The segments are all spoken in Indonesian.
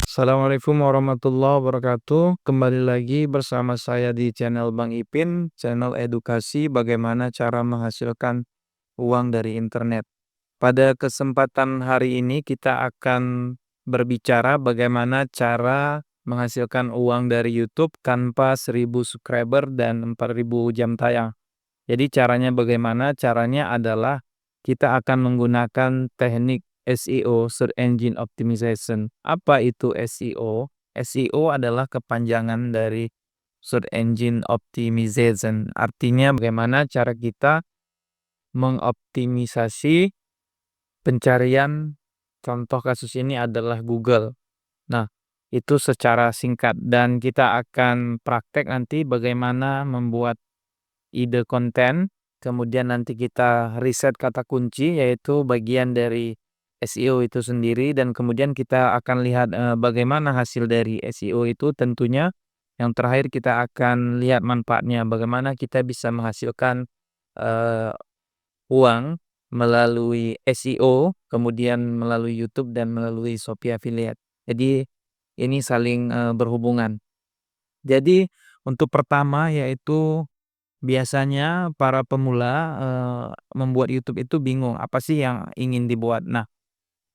Assalamualaikum warahmatullahi wabarakatuh. Kembali lagi bersama saya di channel Bang Ipin, channel edukasi bagaimana cara menghasilkan uang dari internet. Pada kesempatan hari ini kita akan berbicara bagaimana cara menghasilkan uang dari YouTube tanpa 1000 subscriber dan 4000 jam tayang. Jadi caranya bagaimana? Caranya adalah kita akan menggunakan teknik SEO, Search Engine Optimization. Apa itu SEO? SEO adalah kepanjangan dari Search Engine Optimization. Artinya bagaimana cara kita mengoptimisasi pencarian, contoh kasus ini adalah Google. Nah, itu secara singkat dan kita akan praktek nanti bagaimana membuat ide konten, kemudian nanti kita riset kata kunci, yaitu bagian dari SEO itu sendiri, dan kemudian kita akan lihat bagaimana hasil dari SEO itu tentunya. Yang terakhir kita akan lihat manfaatnya, bagaimana kita bisa menghasilkan eh, uang melalui SEO, kemudian melalui YouTube dan melalui Shopee Affiliate. Jadi ini saling berhubungan. Jadi untuk pertama yaitu biasanya para pemula, membuat YouTube itu bingung, apa sih yang ingin dibuat. Nah,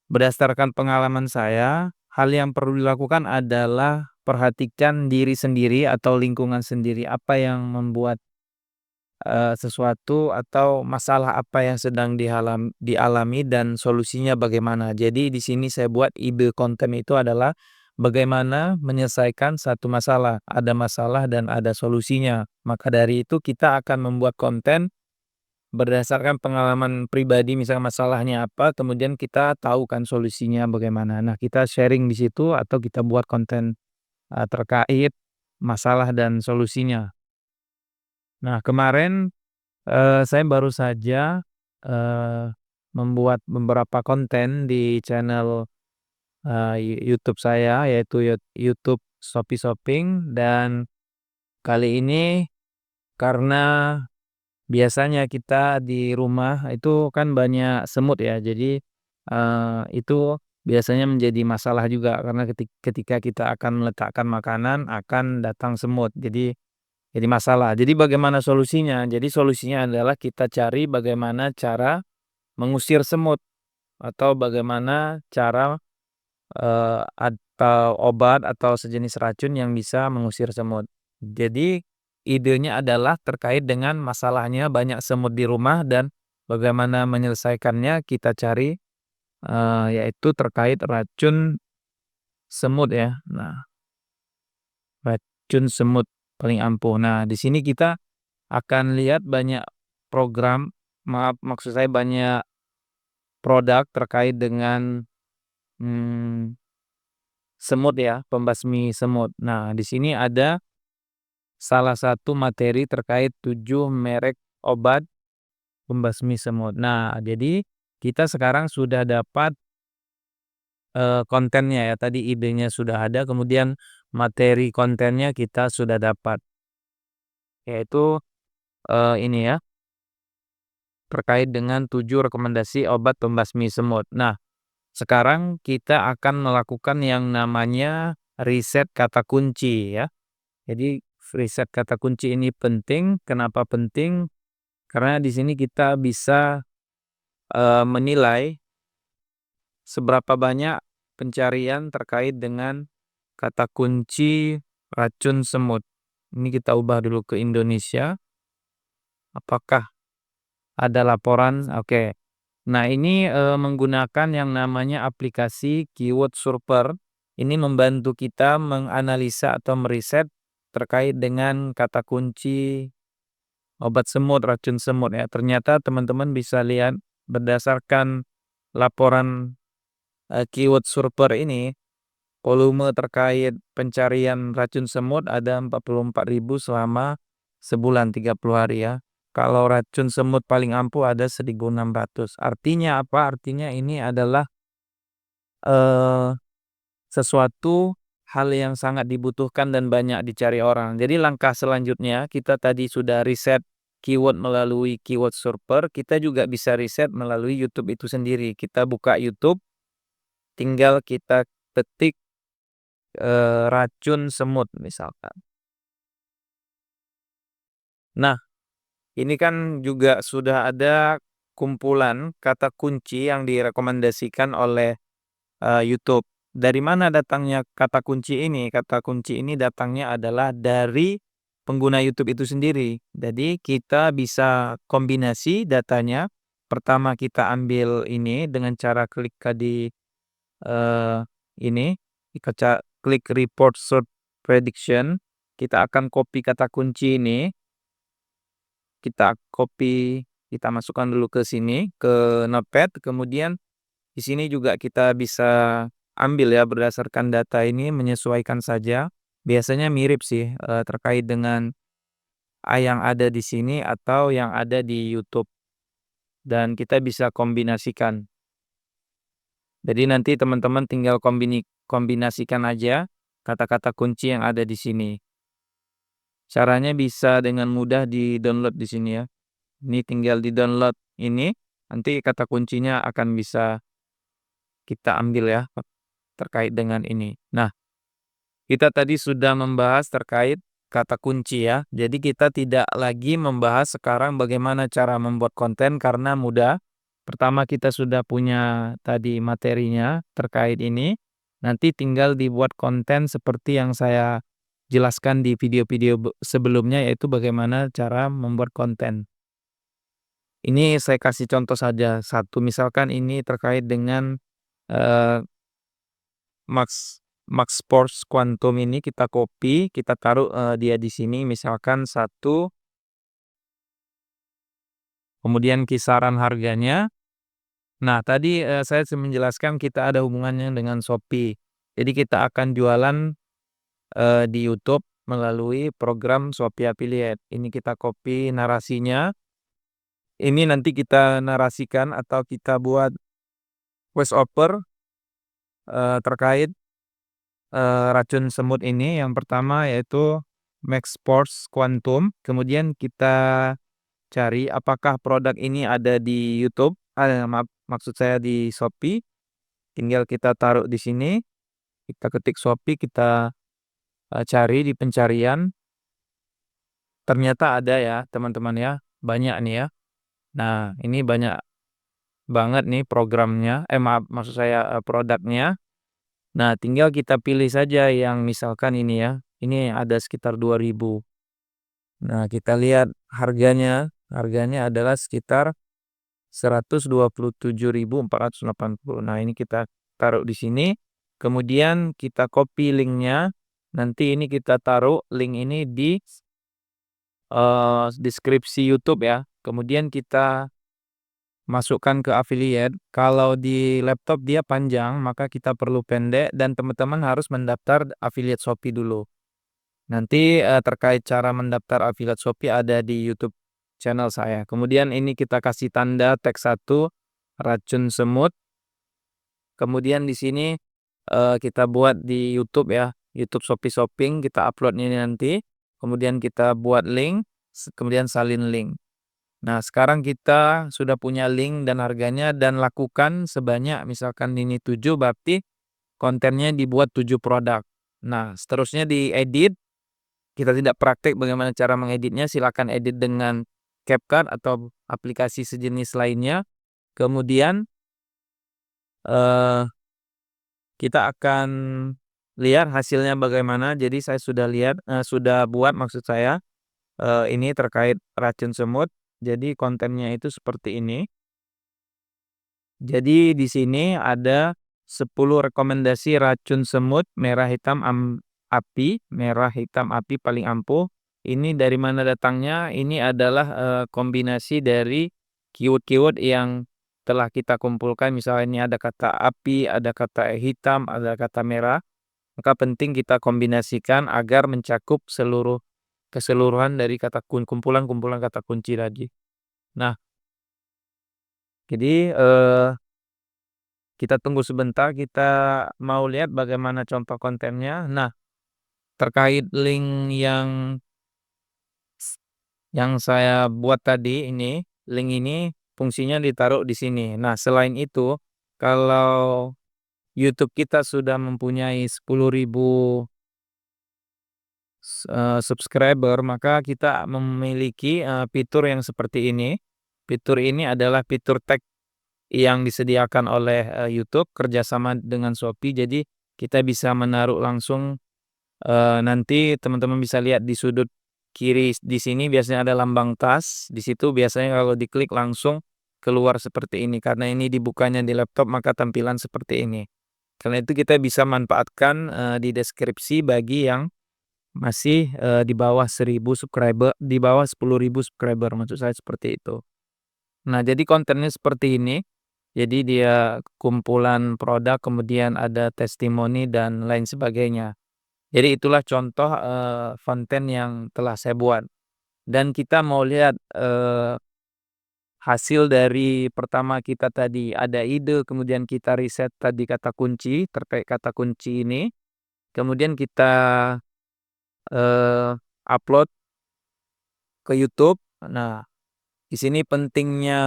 berdasarkan pengalaman saya, hal yang perlu dilakukan adalah perhatikan diri sendiri atau lingkungan sendiri, apa yang membuat, sesuatu atau masalah apa yang sedang dialami dan solusinya bagaimana. Jadi di sini saya buat ide konten itu adalah bagaimana menyelesaikan satu masalah, ada masalah dan ada solusinya. Maka dari itu kita akan membuat konten berdasarkan pengalaman pribadi, misalnya masalahnya apa, kemudian kita tahu kan solusinya bagaimana. Nah, kita sharing di situ atau kita buat konten, terkait masalah dan solusinya. Nah, kemarin, saya baru saja, eee, membuat beberapa konten di channel, YouTube saya, yaitu YouTube Shopee Shopping, dan kali ini karena biasanya kita di rumah itu kan banyak semut ya, jadi, itu biasanya menjadi masalah juga karena ketika kita akan meletakkan makanan akan datang semut, jadi masalah. Jadi bagaimana solusinya? Jadi solusinya adalah kita cari bagaimana cara mengusir semut atau bagaimana cara, atau obat atau sejenis racun yang bisa mengusir semut. Jadi idenya adalah terkait dengan masalahnya banyak semut di rumah dan bagaimana menyelesaikannya kita cari, yaitu terkait racun semut ya. Nah, racun semut paling ampuh. Nah, di sini kita akan lihat banyak program, maaf maksud saya banyak produk terkait dengan, mmm, semut ya, pembasmi semut. Nah, di sini ada salah satu materi terkait 7 merek obat pembasmi semut. Nah, jadi kita sekarang sudah dapat, kontennya ya, tadi idenya sudah ada, kemudian materi kontennya kita sudah dapat, yaitu, ini ya, terkait dengan 7 rekomendasi obat pembasmi semut. Nah, sekarang kita akan melakukan yang namanya riset kata kunci ya. Jadi riset kata kunci ini penting, kenapa penting? Karena di sini kita bisa, menilai seberapa banyak pencarian terkait dengan kata kunci racun semut. Ini kita ubah dulu ke Indonesia. Apakah ada laporan? Oke. Nah, ini, menggunakan yang namanya aplikasi Keyword Surfer. Ini membantu kita menganalisa atau meriset terkait dengan kata kunci obat semut, racun semut ya. Ternyata teman-teman bisa lihat berdasarkan laporan, Keyword Surfer ini, volume terkait pencarian racun semut ada 44.000 selama sebulan 30 hari ya. Kalau racun semut paling ampuh ada 1.600. Artinya apa? Artinya ini adalah, eee, sesuatu hal yang sangat dibutuhkan dan banyak dicari orang. Jadi langkah selanjutnya kita tadi sudah riset keyword melalui Keyword Surfer, kita juga bisa riset melalui YouTube itu sendiri. Kita buka YouTube, tinggal kita ketik racun semut misalkan. Nah, ini kan juga sudah ada kumpulan kata kunci yang direkomendasikan oleh YouTube. Dari mana datangnya kata kunci ini? Kata kunci ini datangnya adalah dari pengguna YouTube itu sendiri. Jadi kita bisa kombinasi datanya. Pertama kita ambil ini dengan cara klik di eh, ini, klik report search prediction. Kita akan copy kata kunci ini, kita masukkan dulu ke sini, ke Notepad, kemudian di sini juga kita bisa ambil ya berdasarkan data ini menyesuaikan saja. Biasanya mirip sih, terkait dengan yang ada di sini atau yang ada di YouTube dan kita bisa kombinasikan. Jadi nanti teman-teman tinggal kombinasikan aja kata-kata kunci yang ada di sini. Caranya bisa dengan mudah di-download di sini ya. Ini tinggal di-download ini, nanti kata kuncinya akan bisa kita ambil ya terkait dengan ini. Nah, kita tadi sudah membahas terkait kata kunci ya. Jadi kita tidak lagi membahas sekarang bagaimana cara membuat konten karena mudah. Pertama kita sudah punya tadi materinya terkait ini. Nanti tinggal dibuat konten seperti yang saya jelaskan di video-video sebelumnya yaitu bagaimana cara membuat konten. Ini saya kasih contoh saja satu misalkan ini terkait dengan eh, Max Max Force Quantum ini kita copy, kita taruh, dia di sini misalkan satu, kemudian kisaran harganya. Nah tadi, saya menjelaskan kita ada hubungannya dengan Shopee. Jadi kita akan jualan, di YouTube melalui program Shopee Affiliate. Ini kita copy narasinya, ini nanti kita narasikan atau kita buat voice over, terkait racun semut ini yang pertama yaitu Max Force Quantum, kemudian kita cari apakah produk ini ada di YouTube, maaf maksud saya di Shopee, tinggal kita taruh di sini, kita ketik Shopee, kita, cari di pencarian, ternyata ada ya teman-teman ya, banyak nih ya. Nah ini banyak banget nih programnya, maaf maksud saya, produknya. Nah tinggal kita pilih saja yang misalkan ini ya, ini ada sekitar 2.000. Nah, kita lihat harganya adalah sekitar 127.480. Nah, ini kita taruh di sini, kemudian kita copy linknya, nanti ini kita taruh link ini di deskripsi YouTube ya. Kemudian kita masukkan ke affiliate. Kalau di laptop dia panjang, maka kita perlu pendek dan teman-teman harus mendaftar affiliate Shopee dulu. Nanti, terkait cara mendaftar affiliate Shopee ada di YouTube channel saya. Kemudian ini kita kasih tanda teks satu racun semut. Kemudian di sini, kita buat di YouTube ya, YouTube Shopee Shopping, kita upload ini nanti. Kemudian kita buat link, kemudian salin link. Nah, sekarang kita sudah punya link dan harganya dan lakukan sebanyak misalkan ini 7 berarti kontennya dibuat 7 produk. Nah, seterusnya diedit. Kita tidak praktek bagaimana cara mengeditnya, silakan edit dengan CapCut atau aplikasi sejenis lainnya. Kemudian, eee, kita akan lihat hasilnya bagaimana. Jadi saya sudah lihat, sudah buat maksud saya, ini terkait racun semut. Jadi kontennya itu seperti ini. Jadi di sini ada 10 rekomendasi racun semut merah hitam api paling ampuh. Ini dari mana datangnya? Ini adalah, kombinasi dari keyword-keyword yang telah kita kumpulkan. Misalnya ini ada kata api, ada kata hitam, ada kata merah. Maka penting kita kombinasikan agar mencakup keseluruhan dari kumpulan-kumpulan kata kunci tadi. Nah, jadi, kita tunggu sebentar, kita mau lihat bagaimana contoh kontennya. Nah, terkait link yang saya buat tadi ini, link ini fungsinya ditaruh di sini. Nah, selain itu, kalau YouTube kita sudah mempunyai 10.000 subscriber, maka kita memiliki, fitur yang seperti ini. Fitur ini adalah fitur tag yang disediakan oleh, YouTube kerjasama dengan Shopee. Jadi kita bisa menaruh langsung, nanti teman-teman bisa lihat di sudut kiri di sini biasanya ada lambang tas, di situ biasanya kalau diklik langsung keluar seperti ini. Karena ini dibukanya di laptop maka tampilan seperti ini. Karena itu kita bisa manfaatkan, di deskripsi bagi yang masih, di bawah 10.000 subscriber maksud saya seperti itu. Nah, jadi kontennya seperti ini. Jadi dia kumpulan produk, kemudian ada testimoni dan lain sebagainya. Jadi itulah contoh, konten yang telah saya buat. Dan kita mau lihat, hasil dari pertama kita tadi ada ide, kemudian kita riset tadi kata kunci, terkait kata kunci ini, kemudian kita, upload ke YouTube. Nah, di sini pentingnya,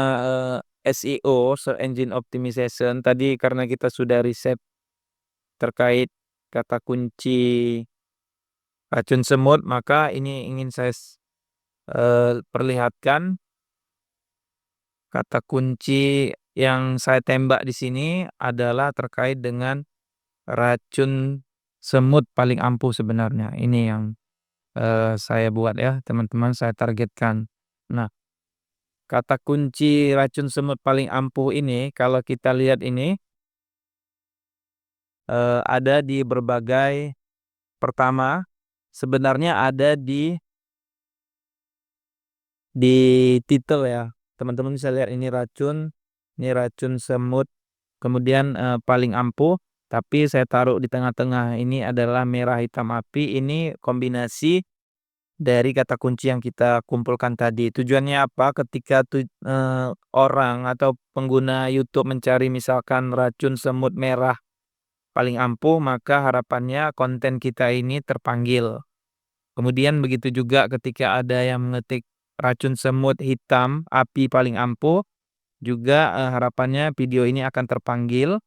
SEO, Search Engine Optimization, tadi karena kita sudah riset terkait kata kunci racun semut, maka ini ingin saya perlihatkan kata kunci yang saya tembak di sini adalah terkait dengan racun semut paling ampuh sebenarnya. Ini yang, saya buat ya, teman-teman, saya targetkan. Nah, kata kunci racun semut paling ampuh ini kalau kita lihat ini, ada di berbagai pertama, sebenarnya ada di titel ya. Teman-teman bisa lihat ini racun semut, kemudian, paling ampuh, tapi saya taruh di tengah-tengah. Ini adalah merah hitam api, ini kombinasi dari kata kunci yang kita kumpulkan tadi. Tujuannya apa? Ketika orang atau pengguna YouTube mencari misalkan racun semut merah paling ampuh, maka harapannya konten kita ini terpanggil. Kemudian begitu juga ketika ada yang mengetik racun semut hitam api paling ampuh, juga, harapannya video ini akan terpanggil,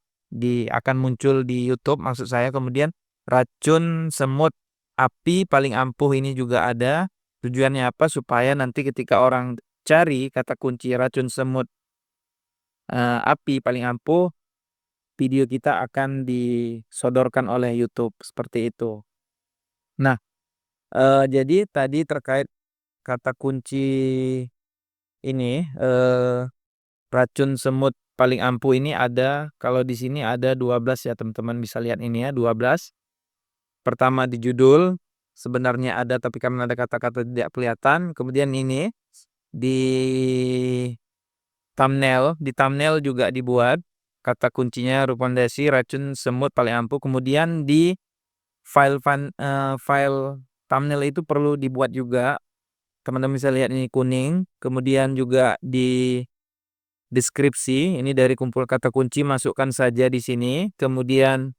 akan muncul di YouTube maksud saya. Kemudian racun semut api paling ampuh ini juga ada. Tujuannya apa? Supaya nanti ketika orang cari kata kunci racun semut, api paling ampuh, video kita akan disodorkan oleh YouTube, seperti itu. Nah, jadi tadi terkait kata kunci ini, racun semut paling ampuh ini ada, kalau di sini ada 12 ya teman-teman bisa lihat ini ya 12. Pertama di judul, sebenarnya ada tapi karena ada kata-kata tidak kelihatan. Kemudian ini di di thumbnail juga dibuat kata kuncinya rekomendasi racun semut paling ampuh. Kemudian di file thumbnail itu perlu dibuat juga. Teman-teman bisa lihat ini kuning. Kemudian juga di deskripsi, ini dari kumpul kata kunci, masukkan saja di sini. Kemudian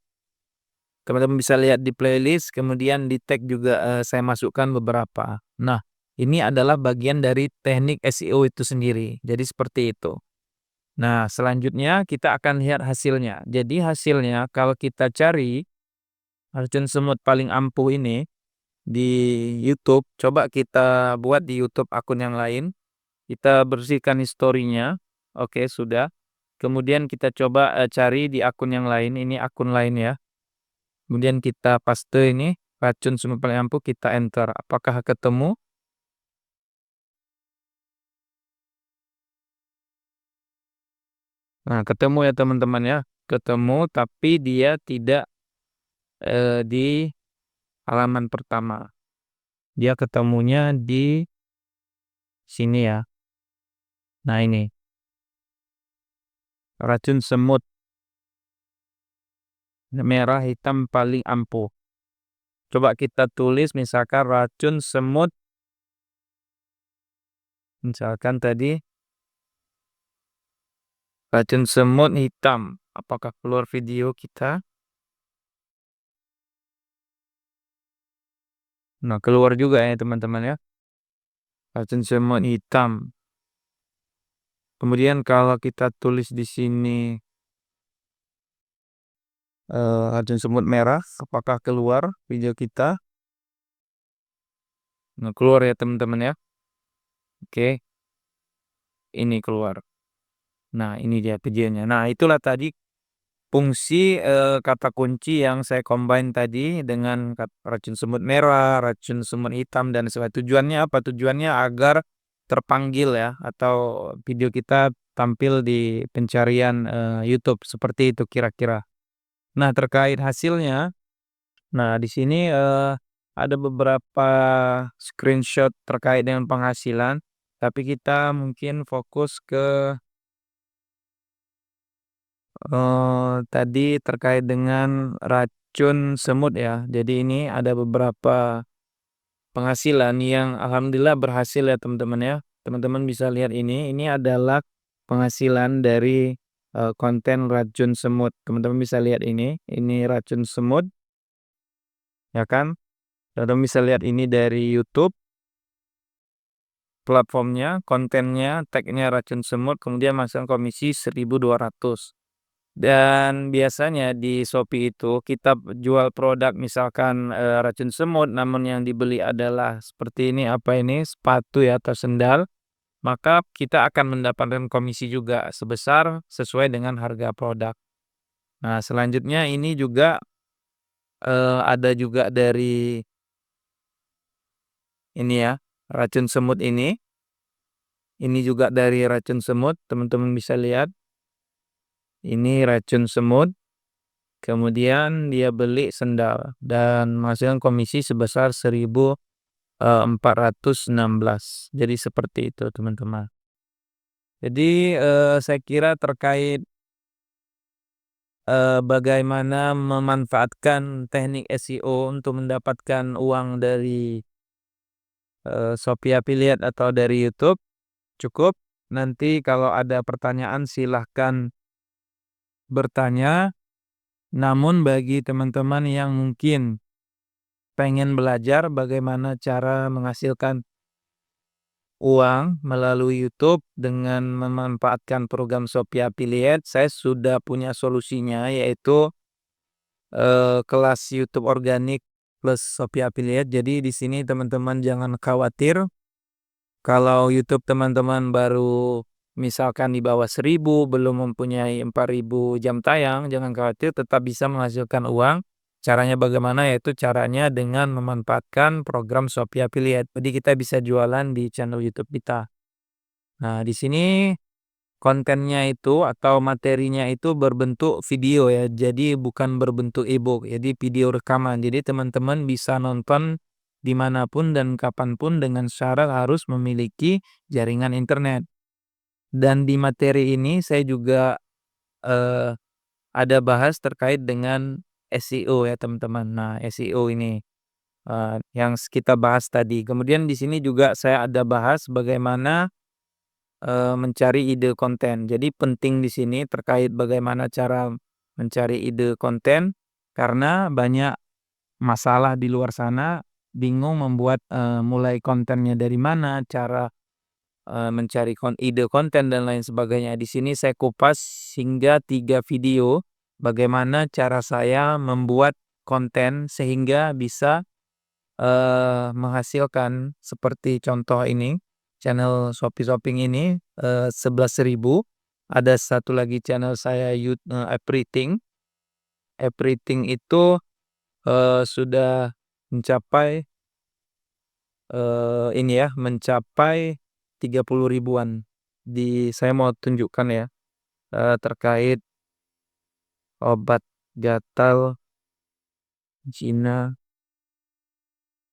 teman-teman bisa lihat di playlist, kemudian di tag juga, saya masukkan beberapa. Nah, ini adalah bagian dari teknik SEO itu sendiri. Jadi seperti itu. Nah, selanjutnya kita akan lihat hasilnya. Jadi hasilnya kalau kita cari racun semut paling ampuh ini di YouTube, coba kita buat di YouTube akun yang lain. Kita bersihkan historinya. Oke, sudah. Kemudian kita coba, cari di akun yang lain, ini akun lain ya. Kemudian kita paste ini, racun semut paling ampuh, kita enter. Apakah ketemu? Nah, ketemu ya teman-teman ya. Ketemu tapi dia tidak, di halaman pertama. Dia ketemunya di sini ya. Nah ini, racun semut merah hitam paling ampuh. Coba kita tulis misalkan racun semut, misalkan tadi racun semut hitam. Apakah keluar video kita? Nah, keluar juga ya teman-teman ya. Racun semut hitam. Kemudian kalau kita tulis di sini racun semut merah, apakah keluar video kita? Nah, keluar ya teman-teman ya. Oke, ini keluar. Nah, ini dia videonya. Nah, itulah tadi fungsi, kata kunci yang saya combine tadi dengan racun semut merah, racun semut hitam, dan sebagainya. Tujuannya apa? Tujuannya agar terpanggil ya, atau video kita tampil di pencarian, YouTube, seperti itu kira-kira. Nah, terkait hasilnya, nah di sini, ada beberapa screenshot terkait dengan penghasilan, tapi kita mungkin fokus ke tadi terkait dengan racun semut ya. Jadi ini ada beberapa penghasilan yang alhamdulillah berhasil ya teman-teman ya. Teman-teman bisa lihat ini adalah penghasilan dari, konten racun semut. Teman-teman bisa lihat ini racun semut, ya kan. Teman-teman bisa lihat ini dari YouTube, platformnya, kontennya, tag-nya racun semut, kemudian masukkan komisi 1.200. Dan biasanya di Shopee itu kita jual produk misalkan, racun semut, namun yang dibeli adalah seperti ini, apa ini, sepatu ya atau sendal, maka kita akan mendapatkan komisi juga sebesar sesuai dengan harga produk. Nah, selanjutnya ini juga, ada juga dari ini ya, racun semut ini juga dari racun semut, teman-teman bisa lihat, ini racun semut. Kemudian dia beli sendal dan menghasilkan komisi sebesar 1.416. Jadi seperti itu teman-teman. Jadi, saya kira terkait, bagaimana memanfaatkan teknik SEO untuk mendapatkan uang dari, Shopee Affiliate atau dari YouTube cukup. Nanti kalau ada pertanyaan silahkan bertanya. Namun bagi teman-teman yang mungkin pengen belajar bagaimana cara menghasilkan uang melalui YouTube dengan memanfaatkan program Shopee Affiliate, saya sudah punya solusinya, yaitu, kelas YouTube organik plus Shopee Affiliate. Jadi di sini teman-teman jangan khawatir kalau YouTube teman-teman baru misalkan di bawah 1.000, belum mempunyai 4.000 jam tayang, jangan khawatir, tetap bisa menghasilkan uang. Caranya bagaimana? Yaitu caranya dengan memanfaatkan program Shopee Affiliate. Jadi kita bisa jualan di channel YouTube kita. Nah, di sini kontennya itu atau materinya itu berbentuk video ya. Jadi bukan berbentuk e-book. Jadi video rekaman. Jadi teman-teman bisa nonton dimanapun dan kapanpun dengan syarat harus memiliki jaringan internet. Dan di materi ini saya juga, eee, ada bahas terkait dengan SEO ya teman-teman. Nah, SEO ini, yang kita bahas tadi. Kemudian di sini juga saya ada bahas bagaimana, mencari ide konten. Jadi penting di sini terkait bagaimana cara mencari ide konten, karena banyak masalah di luar sana, bingung membuat, mulai kontennya dari mana, cara, mencari ide konten dan lain sebagainya. Di sini saya kupas hingga 3 video bagaimana cara saya membuat konten sehingga bisa, menghasilkan seperti contoh ini, channel Shopee Shopping ini, 11.000. Ada satu lagi channel saya Everything. Everything itu, sudah mencapai, ini ya, mencapai 30 ribuan. Saya mau tunjukkan ya, terkait obat gatal Cina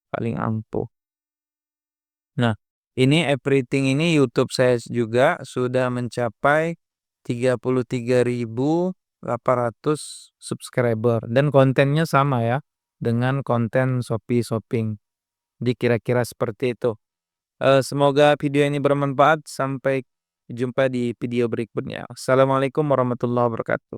paling ampuh. Nah, ini Everything ini YouTube saya juga sudah mencapai 33.800 subscriber dan kontennya sama ya dengan konten Shopee Shopping. Jadi kira-kira seperti itu. Semoga video ini bermanfaat. Sampai jumpa di video berikutnya. Assalamualaikum warahmatullahi wabarakatuh.